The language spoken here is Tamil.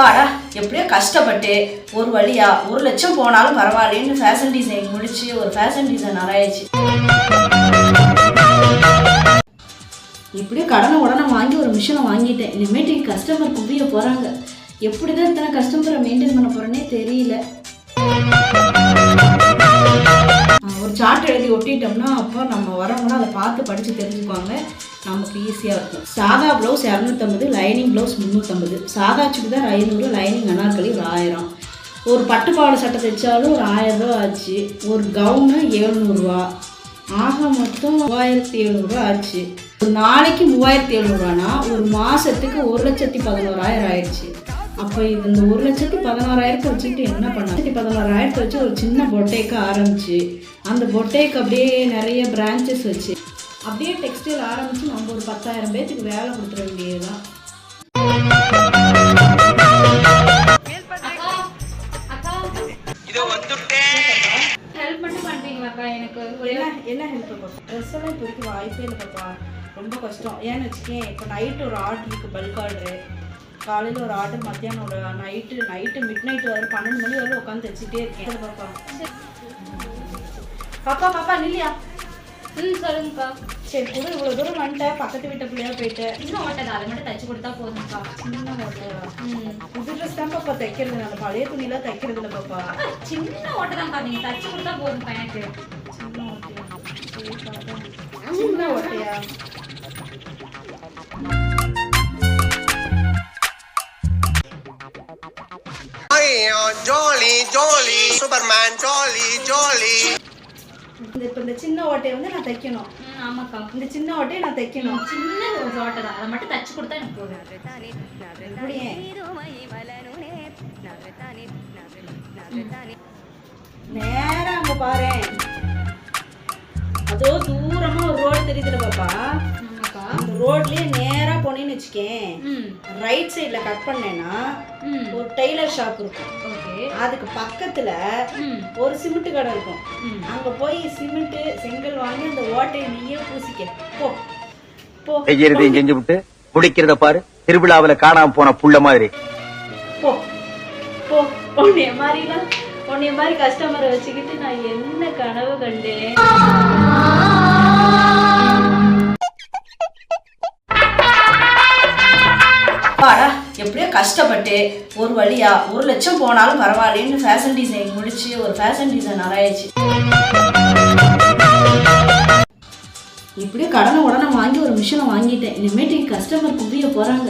பாடா எப்படியோ கஷ்டப்பட்டு ஒரு வழியா 1 லட்சம் போனாலும் பரவாயில்லன்னு ஃபேஷன் டிசைன் முடிச்சு ஒரு ஃபேஷன் டிசைனர் ஆயிடுச்சு. இப்படியே கடனை உடனே வாங்கி ஒரு மிஷினை வாங்கிட்டேன். இனிமேட்டு கஸ்டமர் குவிய போறாங்க. எப்படிதான் இத்தனை கஸ்டமரை மெயின்டைன் பண்ண போறேன்னே தெரியல. ஒரு சார்ட் எழுதி ஒட்டிட்டோம்னா அப்போ நம்ம வரவங்கன்னா அதை பார்த்து படித்து தெரிஞ்சுக்குவாங்க. நமக்கு ஈஸியாக இருக்கும். சாதா ப்ளவுஸ் 250, லைனிங் ப்ளவுஸ் 350, சாதா சுடிதார் 500, லைனிங் அனார்கலி ஒரு 1000. ஒரு பட்டுப்பாவாடை சட்டை தைச்சாலும் ஒரு 1000 ரூபா ஆச்சு. ஒரு கவுனு 700 ரூபா. ஆக மொத்தம் 3700 ஆச்சு. ஒரு நாளைக்கு 3700 ரூபானா ஒரு மாதத்துக்கு 1,11,000 ஆயிடுச்சு. அப்போ இது இந்த 1,11,000 வச்சுக்கிட்டு என்ன பண்ண? 1,11,000 வச்சு ஒரு சின்ன பொட்டேக்கை ஆரம்பிச்சு அந்த பொட்டேக்கு அப்படியே நிறைய பிரான்ச்சஸ் வச்சு அப்படியே டெக்ஸ்டைல் ஆரம்பிச்சு நம்ம ஒரு 10,000 பேத்துக்கு வேலை கொடுத்துட வேண்டியதுதான். என்ன ஹெல்ப் பாப்பா? ட்ரெஸ் எல்லாம் இப்போதைக்கு வாய்ப்பே இல்லை பாப்பா. ரொம்ப கஷ்டம். ஏன்னு வச்சுக்கேன், இப்போ நைட்டு ஒரு ஆர்டர் இருக்குது, பல்க் ஆர்டரு. காலையில் ஒரு ஆர்டர், மத்தியானம் ஒரு நைட்டு மிட் நைட்டு வரை 12 மணி வரை உட்காந்து தைச்சிட்டே இருக்கேன் பாப்பா. பாப்பா பாப்பா நில்லியா? சொல்லுங்கக்கா. சரி கூட இவ்வளோ தூரம் வந்துட்டேன், பக்கத்து வீட்டு பிள்ளையா போயிட்டு இன்னும் ஓட்டை அதை மட்டும் தைச்சு கொடுத்தா போதும்க்கா. சின்ன ஓட்டையா? புது ட்ரெஸ் தான் பாப்பா தைக்கிறது, நம்ம பழைய துணியெல்லாம் தைக்கிறது இல்லை பாப்பா. சின்ன ஓட்டை தான்க்கா, நீங்கள் தைச்சு கொடுத்தா போதும்க்கா. எனக்கு சின்ன ஓட்டையா? சின்ன ஓட்டையா? Jolly jolly Superman jolly jolly. இப்போ இந்த சின்ன ஓட்டையை வந்து நான் தைக்கணும். ஆமாக்கா, இந்த சின்ன ஓட்டையை நான் தைக்கணும். சின்ன ஒரு ஓட்டை தான், அதை மட்டும் தைச்சு கொடுத்தா எனக்கு போதும். அப்படியே நேரா அங்க பாரு, அதோ தூரமா ஒரு ரோடு தெரியுதுல பாப்பா. அந்த ரோட்லயே நேரா போனேன்னு வச்சுக்கேன், ரைட் சைட்ல கட் பண்ணேன்னா ஒரு டெய்லர் ஷாப் இருக்கும். அதுக்கு பக்கத்துல ஒரு சிமெண்ட் கடை இருக்கும். அங்க போய் சிமெண்ட் செங்கல் வாங்கி அந்த ஓட்டையை நீயே பூசிக்க போ. போ செய்யறதையும் செஞ்சு விட்டு குடிக்கிறத பாரு, திருவிழாவில காணாம போன புள்ள மாதிரி. போ போ. உன்னைய மாதிரி கஸ்டமரை வச்சுக்கிட்டு நான் என்ன கனவு கண்டேன். பாடா எப்படியோ கஷ்டப்பட்டு ஒரு வழியா 1 லட்சம் போனாலும் பரவாயில்லன்னு ஃபேஷன் டிசைன் முடிச்சு ஒரு ஃபேஷன் டிசைனர் ஆயிடுச்சு. இப்படியே கடனை உடனே வாங்கி ஒரு மிஷினை வாங்கிட்டேன். இனிமேட்டு கஸ்டமர் குவிய போறாங்க.